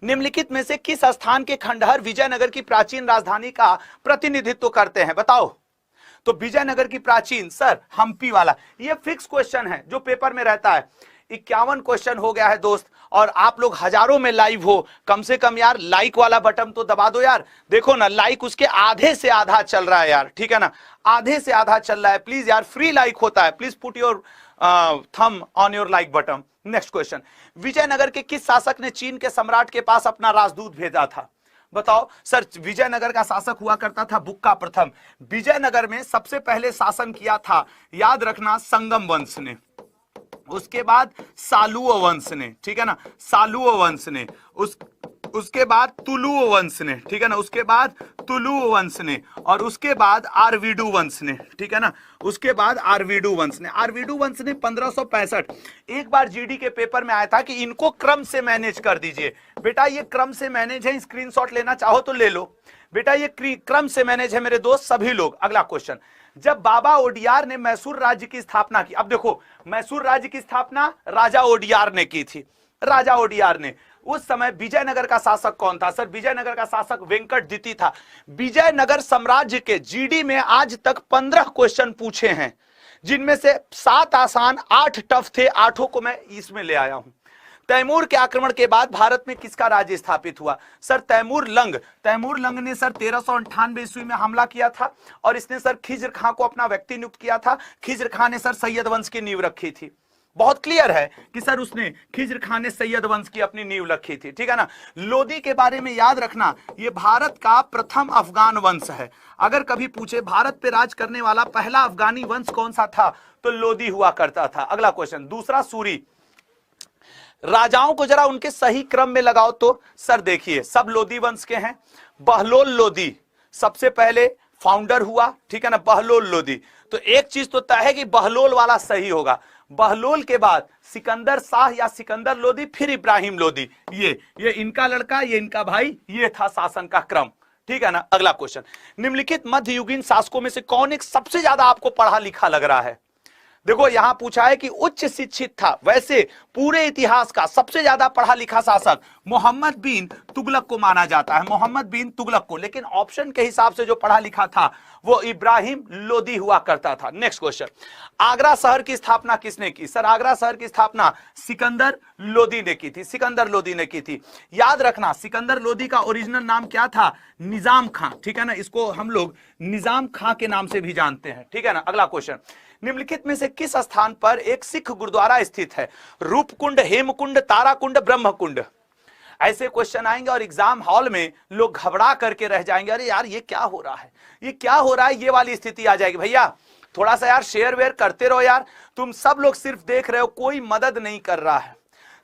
निम्नलिखित में से किस स्थान के खंडहर विजयनगर की प्राचीन राजधानी का प्रतिनिधित्व करते हैं, बताओ। तो विजयनगर की प्राचीन, सर हम्पी वाला, ये फिक्स क्वेश्चन है जो पेपर में रहता है। 51 क्वेश्चन हो गया है दोस्त, और आप लोग हजारों में लाइव हो, कम से कम यार लाइक वाला बटन तो दबा दो यार। देखो ना, लाइक उसके आधे से आधा चल रहा है यार, ठीक है ना, आधे से आधा चल रहा है। प्लीज यार, फ्री लाइक होता है, please put your thumb on your like button. Next question, Vijayanagar के किस शासक ने चीन के सम्राट के पास अपना राजदूत भेजा था, बताओ। सर विजयनगर का शासक हुआ करता था बुक्का प्रथम। विजयनगर में सबसे पहले शासन किया था, याद रखना, संगम वंश ने, उसके बाद सालुओ वंश ने, ठीक है ना, सालुओ वंश ने, उसके बाद तुलुओ वंश ने, ठीक है ना, उसके बाद तुलुओ वंश ने, और उसके बाद आरवीडू वंश ने, ठीक है ना, उसके बाद आरवीडू वंश ने। आरवीडू वंश ने 1565, एक बार जीडी के पेपर में आया था कि इनको क्रम से मैनेज कर दीजिए। बेटा ये क्रम से मैनेज है, स्क्रीनशॉट लेना चाहो तो ले लो बेटा, ये क्रम से मैनेज है मेरे दोस्त सभी लोग। अगला क्वेश्चन, जब बाबा ओडियार ने मैसूर राज्य की स्थापना की, अब देखो मैसूर राज्य की स्थापना राजा ओडियार ने की थी, राजा ओडियार ने। उस समय विजयनगर का शासक कौन था, सर विजयनगर का शासक वेंकट द्वितीय था। विजयनगर साम्राज्य के जीडी में आज तक 15 क्वेश्चन पूछे हैं, जिनमें से 7 आसान 8 टफ थे, 8 को मैं इसमें ले आया हूं। तैमूर के आक्रमण के बाद भारत में किसका राज्य स्थापित हुआ, सर तैमूर लंग ने सर 1398 ईस्वी में हमला किया था, और इसने सर खिज्र खां को अपना व्यक्ति नियुक्त किया था। खिज्र खां ने सर सैयद वंश की नींव रखी थी। बहुत क्लियर है कि सर उसने, खिज्र खां ने सैयद वंश की अपनी नींव रखी थी, ठीक है ना। लोदी के बारे में याद रखना, ये भारत का प्रथम अफगान वंश है। अगर कभी पूछे भारत पे राज करने वाला पहला अफगानी वंश कौन सा था, तो लोदी हुआ करता था। अगला क्वेश्चन, दूसरा सूरी। राजाओं को जरा उनके सही क्रम में लगाओ तो, सर देखिए सब लोदी वंश के हैं। बहलोल लोदी सबसे पहले फाउंडर हुआ, ठीक है ना, बहलोल लोदी। तो एक चीज तो तय है कि बहलोल वाला सही होगा। बहलोल के बाद सिकंदर शाह या सिकंदर लोदी, फिर इब्राहिम लोदी। ये इनका लड़का, ये इनका भाई, ये था शासन का क्रम, ठीक है ना। अगला क्वेश्चन, निम्नलिखित मध्ययुगीन शासकों में से कौन एक सबसे ज्यादा आपको पढ़ा लिखा लग रहा है। देखो यहां पूछा है कि उच्च शिक्षित था, वैसे पूरे इतिहास का सबसे ज्यादा पढ़ा लिखा शासक मोहम्मद बिन तुगलक को माना जाता है, मोहम्मद बिन तुगलक को। लेकिन ऑप्शन के हिसाब से जो पढ़ा लिखा था वो इब्राहिम लोदी हुआ करता था। नेक्स्ट क्वेश्चन, आगरा शहर की स्थापना किसने की, सर आगरा शहर की स्थापना सिकंदर लोदी ने की थी, सिकंदर लोदी ने की थी। याद रखना सिकंदर लोदी का ओरिजिनल नाम क्या था, निजाम खां, ठीक है ना, इसको हम लोग निजाम खां के नाम से भी जानते हैं, ठीक है ना। अगला क्वेश्चन, निम्नलिखित में से किस स्थान पर एक सिख गुरुद्वारा स्थित है, रूपकुंड, हेमकुंड, ताराकुंड, ब्रह्मकुंड। ऐसे क्वेश्चन आएंगे और एग्जाम हॉल में लोग घबरा करके रह जाएंगे, अरे यार ये क्या हो रहा है, ये क्या हो रहा है, ये वाली स्थिति आ जाएगी। भैया थोड़ा सा यार शेयर वेयर करते रहो यार, तुम सब लोग सिर्फ देख रहे हो, कोई मदद नहीं कर रहा है,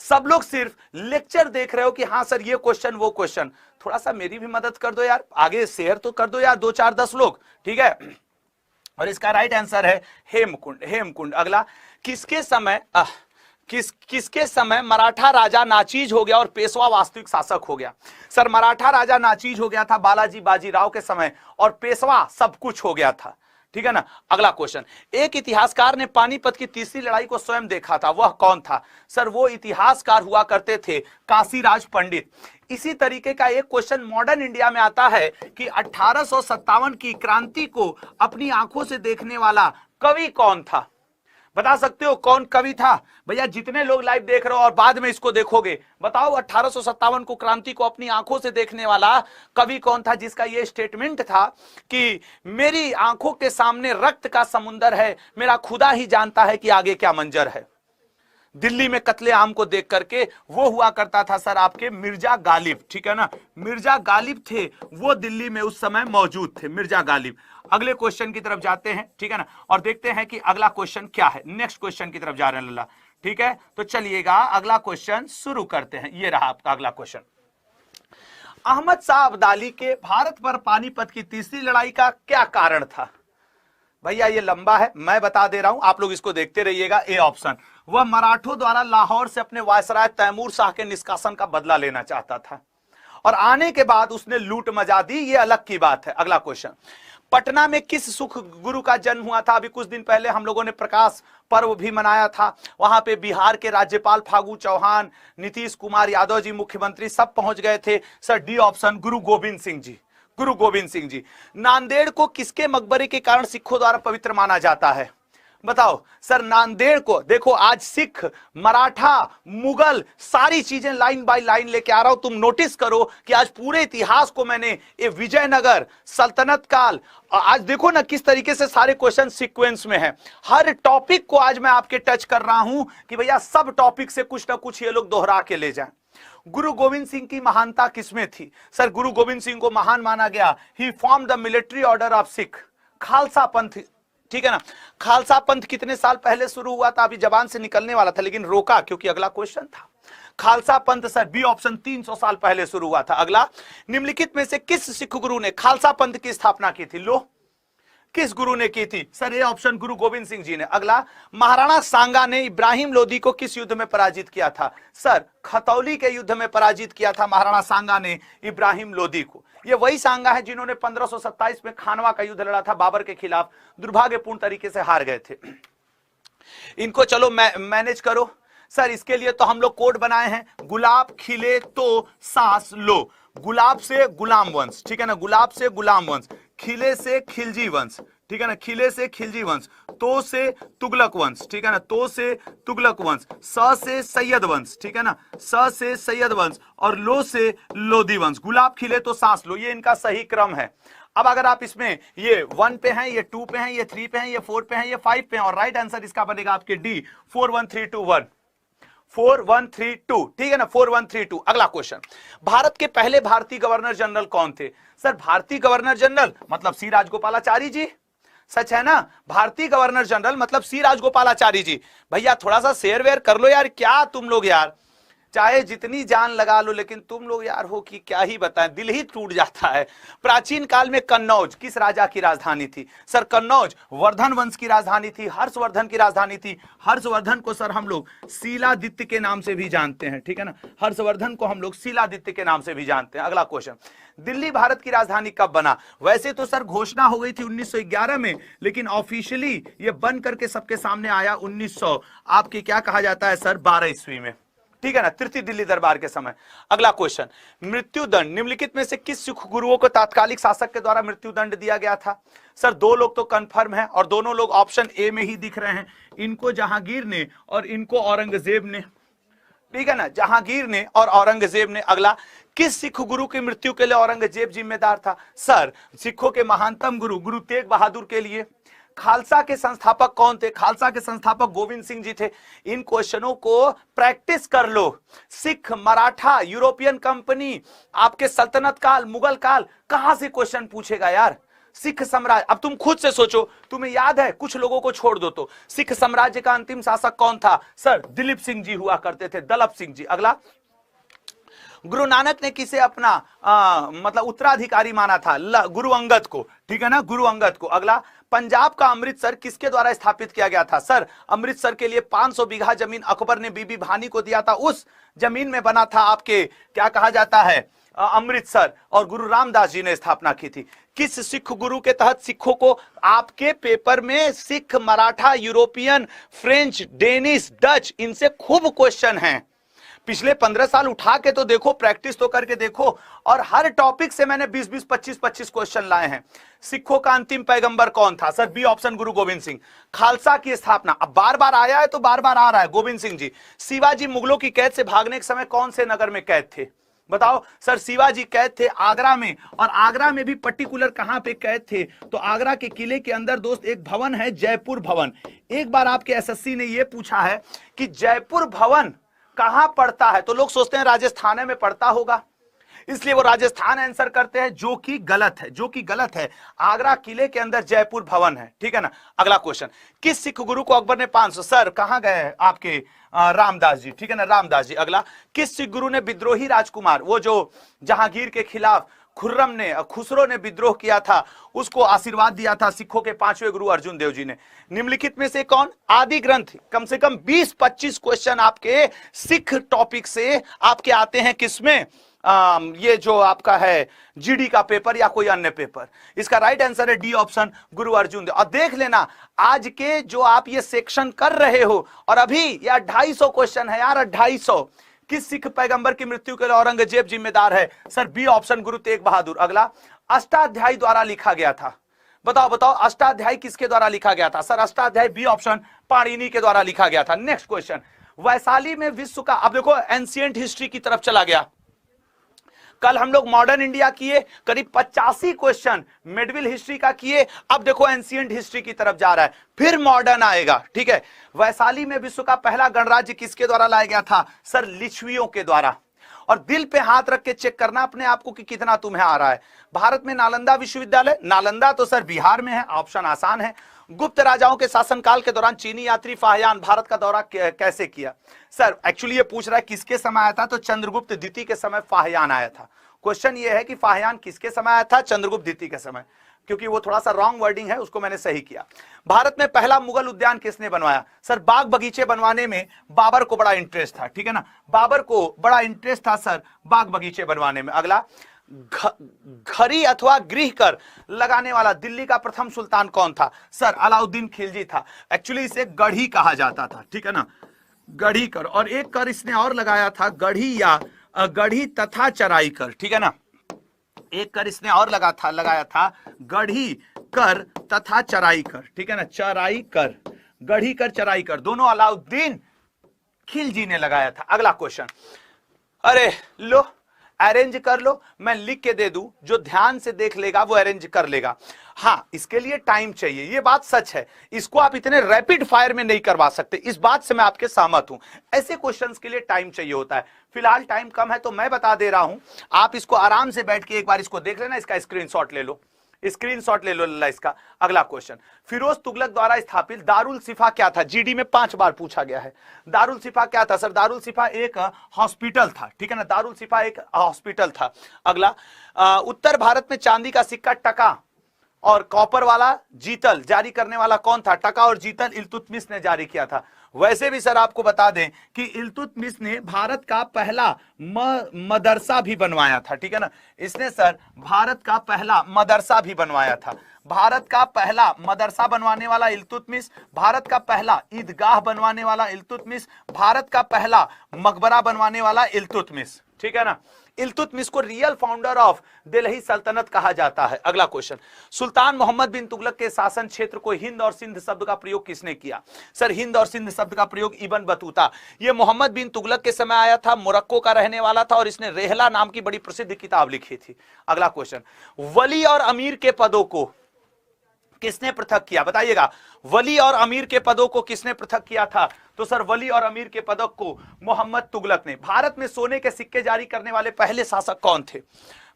सब लोग सिर्फ लेक्चर देख रहे हो कि हाँ सर ये क्वेश्चन वो क्वेश्चन। थोड़ा सा मेरी भी मदद कर दो यार, आगे शेयर तो कर दो यार, 2 4 10 लोग, ठीक है। और इसका राइट आंसर है हेमकुंड, हेमकुंड। अगला, किसके समय मराठा राजा नाचीज हो गया और पेशवा वास्तविक शासक हो गया। सर मराठा राजा नाचीज हो गया था बालाजी बाजीराव के समय, और पेशवा सब कुछ हो गया था, ठीक है ना। अगला क्वेश्चन, एक इतिहासकार ने पानीपत की तीसरी लड़ाई को स्वयं देखा था, वह कौन था, सर वो इतिहासकार हुआ करते थे काशीराज पंडित। इसी तरीके का एक क्वेश्चन मॉडर्न इंडिया में आता है कि 1857 की क्रांति को अपनी आंखों से देखने वाला कवि कौन था, बता सकते हो कौन कवि था। भैया जितने लोग लाइव देख रहे हो और बाद में इसको देखोगे, बताओ 1857 को क्रांति को अपनी आंखों से देखने वाला कवि कौन था, जिसका ये स्टेटमेंट था कि मेरी आंखों के सामने रक्त का समुंदर है, मेरा खुदा ही जानता है कि आगे क्या मंजर है। दिल्ली में कत्ले आम को देख करके वो हुआ करता था सर आपके मिर्जा गालिब, ठीक है ना, मिर्जा गालिब थे, वो दिल्ली में उस समय मौजूद थे, मिर्जा गालिब। अगले क्वेश्चन की तरफ जाते हैं, ठीक है ना, और देखते हैं कि अगला क्वेश्चन क्या है। नेक्स्ट क्वेश्चन की तरफ जा रहे हैं लल्ला, ठीक है। तो चलिएगा अगला क्वेश्चन शुरू करते हैं। ये रहा आपका अगला क्वेश्चन, अहमद शाह अब्दाली के भारत पर पानीपत की तीसरी लड़ाई का क्या कारण था। भैया ये लंबा है, मैं बता दे रहा हूं, आप लोग इसको देखते रहिएगा। ए ऑप्शन, वह मराठों द्वारा लाहौर से अपने वायसराय तैमूर शाह के निष्कासन का बदला लेना चाहता था, और आने के बाद उसने लूट मचा दी, ये अलग की बात है। अगला क्वेश्चन, पटना में किस सुख गुरु का जन्म हुआ था? अभी कुछ दिन पहले हम लोगों ने प्रकाश पर्व भी मनाया था। वहां पे बिहार के राज्यपाल फागू चौहान, नीतीश कुमार यादव जी मुख्यमंत्री सब पहुंच गए थे। सर डी ऑप्शन, गुरु गोविंद सिंह जी, गुरु गोविंद सिंह जी। नांदेड़ को किसके मकबरे के कारण सिखों द्वारा पवित्र माना जाता है? बताओ सर। नांदेड़ को देखो, आज सिख, मराठा, मुगल सारी चीजें लाइन बाय लाइन लेके आ रहा हूं। तुम नोटिस करो कि आज पूरे इतिहास को मैंने ये विजयनगर, सल्तनत काल, आज देखो ना किस तरीके से सारे क्वेश्चन सीक्वेंस में है। हर टॉपिक को आज मैं आपके टच कर रहा हूं कि भैया सब टॉपिक से कुछ ना कुछ ये लोग दोहरा के ले जाएं। गुरु गोविंद सिंह की महानता किसमें थी? सर गुरु गोविंद सिंह को महान माना गया। He form the military order of Sikh, Khalsa Panth, ठीक है ना। खालसा पंथ कितने साल पहले शुरू हुआ था? अभी जबान से निकलने वाला था लेकिन रोका क्योंकि अगला क्वेश्चन था। खालसा पंथ सर बी ऑप्शन 300 साल पहले शुरू हुआ था। अगला, निम्नलिखित में से किस सिख गुरु ने खालसा पंथ की स्थापना की थी? लो, किस गुरु ने की थी? सर ये ऑप्शन गुरु गोविंद सिंह जी ने। अगला, महाराणा सांगा ने इब्राहिम लोदी को किस युद्ध में पराजित किया था? सर खतौली के युद्ध में पराजित किया था महाराणा सांगा ने इब्राहिम लोदी को। ये वही सांगा है जिन्होंने 1527 में खानवा का युद्ध लड़ा था बाबर के खिलाफ, दुर्भाग्यपूर्ण तरीके से हार गए थे। इनको चलो मैनेज करो। सर इसके लिए तो हम लोग कोड बनाए हैं, गुलाब खिले तो सांस लो। गुलाब से गुलाम वंश, ठीक है ना, गुलाब से गुलाम वंश, खिले से खिलजी वंश, ठीक है ना, खिले से खिलजी वंश, तो से तुगलक वंश, ठीक है ना, तो से तुगलक वंश, स से सैयद वंश, ठीक है ना, स से सैयद वंश, और लो से लोधी वंश। गुलाब खिले तो सांस लो, ये इनका सही क्रम है। अब अगर आप इसमें ये 1 पे हैं, ये 2 पे हैं, ये 3 पे हैं, ये 4 पे हैं, ये 5 पे हैं, और राइट आंसर इसका बनेगा आपके डी 41321, 4132, ठीक है ना, 4132। अगला क्वेश्चन, भारत के पहले भारतीय गवर्नर जनरल कौन थे? सर भारतीय गवर्नर जनरल मतलब सी राजगोपालाचारी जी, सच है ना? भारतीय गवर्नर जनरल मतलब सी राजगोपालाचारी जी। भैया थोड़ा सा शेयर वेयर कर लो यार, क्या तुम लोग यार, चाहे जितनी जान लगा लो लेकिन तुम लोग यार हो कि क्या ही बताएं, दिल ही टूट जाता है। प्राचीन काल में कन्नौज किस राजा की राजधानी थी? सर कन्नौज वर्धन वंश की राजधानी थी, हर्षवर्धन की राजधानी थी। हर्षवर्धन को सर हम लोग शीलादित्य के नाम से भी जानते हैं, ठीक है ना, हर्षवर्धन को हम लोग शीलादित्य के नाम से भी जानते हैं। अगला क्वेश्चन, दिल्ली भारत की राजधानी कब बना? वैसे तो सर घोषणा हो गई थी 1911 में, लेकिन ऑफिशियली ये बन करके सबके सामने आया 1900 आपके क्या कहा जाता है सर 12 ईस्वी में, ठीक है ना, तृतीय दिल्ली दरबार के समय। अगला क्वेश्चन, मृत्युदंड निम्नलिखित में से किस सिख गुरुओं को तात्कालिक शासक के द्वारा मृत्युदंड दिया गया था? सर 2 लोग तो कंफर्म है और दोनों लोग ऑप्शन ए में ही दिख रहे हैं, इनको जहांगीर ने और इनको औरंगजेब ने, ठीक है ना, जहांगीर ने और औरंगजेब ने। अगला, किस सिख गुरु की मृत्यु के लिए औरंगजेब जिम्मेदार था? सर सिखों के महानतम गुरु गुरु तेग बहादुर के लिए। खालसा के संस्थापक कौन थे? खालसा के संस्थापक गोविंद सिंह जी थे। इन क्वेश्चनों को प्रैक्टिस कर लो। सिख, मराठा, यूरोपियन कंपनी, आपके सल्तनत काल, मुगल काल, कहां से क्वेश्चन पूछेगा यार? सिख साम्राज्य, अब तुम खुद से सोचो, तुम्हें याद है? कुछ लोगों को छोड़ दो तो, सिख साम्राज्य का अंतिम शासक कौन था? सर दिलीप सिंह जी हुआ करते थे, दलप सिंह जी। अगला, गुरु नानक ने किसे अपना मतलब उत्तराधिकारी माना था? गुरु अंगद को, ठीक है ना, गुरु अंगद को। अगला, पंजाब का अमृतसर किसके द्वारा स्थापित किया गया था? सर अमृतसर के लिए 500 बीघा जमीन अकबर ने बीबी भानी को दिया था, उस जमीन में बना था आपके क्या कहा जाता है अमृतसर, और गुरु रामदास जी ने स्थापना की थी। किस सिख गुरु के तहत सिखों को, आपके पेपर में Sikh, Maratha, European, French, Danish, Dutch, इनसे खूब क्वेश्चन हैं। पिछले 15 साल उठा के तो देखो, प्रैक्टिस तो करके देखो, और हर टॉपिक से मैंने 20-20, 25-25 क्वेश्चन लाए हैं। सिखों का अंतिम पैगंबर कौन था? सर बी ऑप्शन गुरु गोविंद सिंह। खालसा की स्थापना, अब बार बार आया है तो बार बार आ रहा है, गोविंद सिंह जी। शिवाजी मुगलों की कैद से भागने के समय कौन से नगर में कैद थे? बताओ। सर शिवाजी कैद थे आगरा में, और आगरा में भी पर्टिकुलर कहां पे कैद थे? तो आगरा के किले के अंदर दोस्त एक भवन है, जयपुर भवन। एक बार आपके एसएससी ने यह पूछा है कि जयपुर भवन कहां पड़ता है, तो लोग सोचते हैं राजस्थान में पड़ता होगा, इसलिए वो राजस्थान आंसर करते हैं, जो कि गलत है, जो कि गलत है। आगरा किले के अंदर जयपुर भवन है, ठीक है ना। अगला क्वेश्चन, किस सिख गुरु को अकबर ने 500, सर कहां गए आपके रामदास जी, ठीक है ना, रामदास जी। अगला, किस सिख गुरु ने विद्रोही राजकुमार, वो जो जहांगीर के खिलाफ खुर्रम ने खुसरो ने विद्रोह किया था, उसको आशीर्वाद दिया था सिखों के 5वें गुरु अर्जुन देव जी ने। निम्नलिखित में से कौन? आदि ग्रंथ। कम से कम 20-25 क्वेश्चन आपके सिख टॉपिक से आपके आते हैं किसमें? ये जो आपका है जीडी का पेपर या कोई अन्य पेपर। इसका राइट आंसर है डी ऑप्शन, गुरु अर्जुन देव। और देख लेना आज के जो आप ये सेक्शन कर रहे हो, और अभी यार 250 क्वेश्चन है यार, 250। किस सिख पैगंबर की मृत्यु के लिए औरंगजेब जिम्मेदार है? Sir B option, Guru Tegh Bahadur. अगला, अष्टाध्यायी द्वारा लिखा गया था। बताओ बताओ अष्टाध्यायी किसके द्वारा लिखा गया था? Sir Ashtadhyayi B option, Panini के द्वारा लिखा गया था। नेक्स्ट क्वेश्चन, वैशाली में विश्व का, अब देखो एंशिएंट हिस्ट्री की तरफ चला गया। कल हम लोग मॉडर्न इंडिया किए, करीब 85 क्वेश्चन मिडिवल हिस्ट्री का किए। अब देखो एंशिएंट हिस्ट्री की तरफ जा रहा है, फिर मॉडर्न आएगा। ठीक है, वैशाली में विश्व का पहला गणराज्य किसके द्वारा लाया गया था? सर लिच्छवियों के द्वारा। और दिल पे हाथ रख के चेक करना अपने आप को कि कितना तुम्हें आ रहा है। भारत में नालंदा विश्वविद्यालय, नालंदा तो सर बिहार में है, ऑप्शन आसान है। गुप्त राजाओं के शासनकाल के दौरान चीनी यात्री फाहियान भारत का दौरा कैसे किया? सर एक्चुअली ये पूछ रहा है किसके समय आया था, तो चंद्रगुप्त द्वितीय के समय फाहियान आया था। क्वेश्चन ये है कि फाहियान किसके समय आया था? चंद्रगुप्त द्वितीय के समय, क्योंकि वो थोड़ा सा रॉन्ग वर्डिंग है, उसको मैंने सही किया। भारत में पहला मुगल उद्यान किसने बनवाया? सर बाग बगीचे बनवाने में बाबर को बड़ा इंटरेस्ट था। ठीक है ना, बाबर को बड़ा इंटरेस्ट था सर बाग बगीचे बनवाने में। अगला, घड़ी अथवा गृह कर लगाने वाला दिल्ली का प्रथम सुल्तान कौन था? सर अलाउद्दीन खिलजी था। एक्चुअली इसे गढ़ी कहा जाता था। ठीक है ना, गढ़ी कर। और एक कर इसने और लगाया था, गढ़ी या गढ़ी तथा चराई कर। ठीक है ना, एक कर इसने और लगाया था गढ़ी कर तथा चराई कर। ठीक है ना, चराई कर, गढ़ी कर चराई कर, दोनों अलाउद्दीन खिलजी ने लगाया था। अगला क्वेश्चन, अरे लो अरेंज कर लो, मैं लिख के दे दूं, जो ध्यान से देख लेगा वो अरेंज कर लेगा। हाँ, इसके लिए टाइम चाहिए, ये बात सच है। इसको आप इतने रैपिड फायर में नहीं करवा सकते, इस बात से मैं आपके सहमत हूं। ऐसे क्वेश्चंस के लिए टाइम चाहिए होता है। फिलहाल टाइम कम है तो मैं बता दे रहा हूं, आप इसको आराम से बैठ के एक बार इसको देख लेना। इसका स्क्रीनशॉट ले लो, स्क्रीनशॉट ले लो लल्ला इसका। अगला क्वेश्चन, फिरोज तुगलक द्वारा स्थापित दारुल शिफा क्या था? जीडी में 5 बार पूछा गया है। दारुल शिफा क्या था? सर दारुल शिफा एक हॉस्पिटल था। ठीक है ना, दारुल शिफा एक हॉस्पिटल था। अगला, उत्तर भारत में चांदी का सिक्का टका और कॉपर वाला जीतल जारी करने वाला कौन था? टका और जीतल इल्तुतमिश ने जारी किया था। वैसे भी सर आपको बता दें कि इल्तुतमिश ने भारत का पहला मदरसा भी बनवाया था। ठीक है ना, इसने सर भारत का पहला मदरसा भी बनवाया था। भारत का पहला मदरसा बनवाने वाला इल्तुतमिश, भारत का पहला ईदगाह बनवाने वाला इल्तुतमिश, भारत का पहला मकबरा बनवाने वाला इल्तुतमिश। ठीक है ना, इल्तुतमिश को रियल फाउंडर ऑफ दिल्ली सल्तनत कहा जाता है। अगला क्वेश्चन, सुल्तान मोहम्मद बिन तुगलक के शासन क्षेत्र को हिंद और सिंध शब्द का प्रयोग किसने किया? सर हिंद और सिंध शब्द का प्रयोग इब्न बतूता। ये मोहम्मद बिन तुगलक के समय आया था, मोरक्को का रहने वाला था और इसने रेहला नाम की बड़ी प्रसिद्ध किताब लिखी थी। अगला क्वेश्चन, वली और अमीर के पदों को किसने पृथक किया? बताइएगा, वली और अमीर के पदों को किसने पृथक किया था? तो सर वली और अमीर के पदों को मोहम्मद तुगलक ने। भारत में सोने के सिक्के जारी करने वाले पहले शासक कौन थे?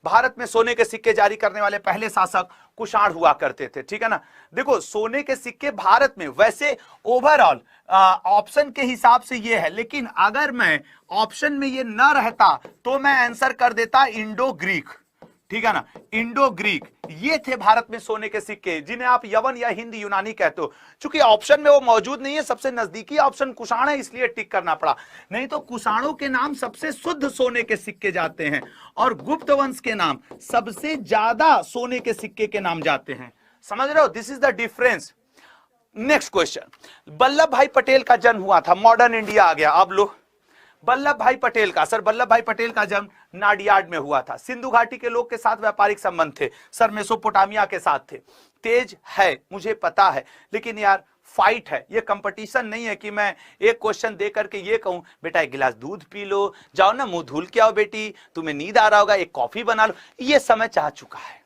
भारत में सोने के सिक्के जारी करने वाले पहले शासक कुषाण हुआ करते थे। ठीक है ना, देखो सोने के सिक्के भारत में वैसे ओवरऑल ऑप्शन के हिसाब से ये है, लेकिन अगर मैं ऑप्शन में ये ना रहता तो मैं आंसर कर देता इंडो ग्रीक। ठीक है ना, इंडो ग्रीक ये थे भारत में सोने के सिक्के, जिन्हें आप यवन या हिंद यूनानी कहते हो। चूंकि ऑप्शन में वो मौजूद नहीं है, सबसे नजदीकी ऑप्शन कुषाण है, इसलिए टिक करना पड़ा। नहीं तो कुषाणों के नाम सबसे शुद्ध सोने के सिक्के जाते हैं और गुप्त वंश के नाम सबसे ज्यादा सोने के सिक्के के नाम जाते हैं। समझ रहे हो, this is the difference. Next question, Vallabh भाई पटेल का जन्म हुआ था, मॉडर्न इंडिया आ गया। अब लो वल्लभ भाई पटेल का, सर वल्लभ भाई पटेल का जन्म नाडियाड में हुआ था। सिंधु घाटी के लोग के साथ व्यापारिक संबंध थे, सर मेसोपोटामिया के साथ थे। तेज है मुझे पता है, लेकिन यार फाइट है, ये कंपटीशन नहीं है कि मैं एक क्वेश्चन दे करके ये कहूं बेटा एक गिलास दूध पी लो, जाओ ना मुंह धुल के आओ बेटी, तुम्हें नींद आ रहा होगा एक कॉफी बना लो। ये समय चाह चुका है,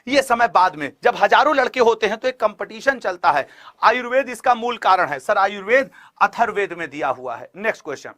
ये समय बाद में, जब हजारों लड़के होते हैं तो एक कंपटीशन चलता है। आयुर्वेद इसका मूल कारण है। सर आयुर्वेद अथर्ववेद में दिया हुआ है। Next question,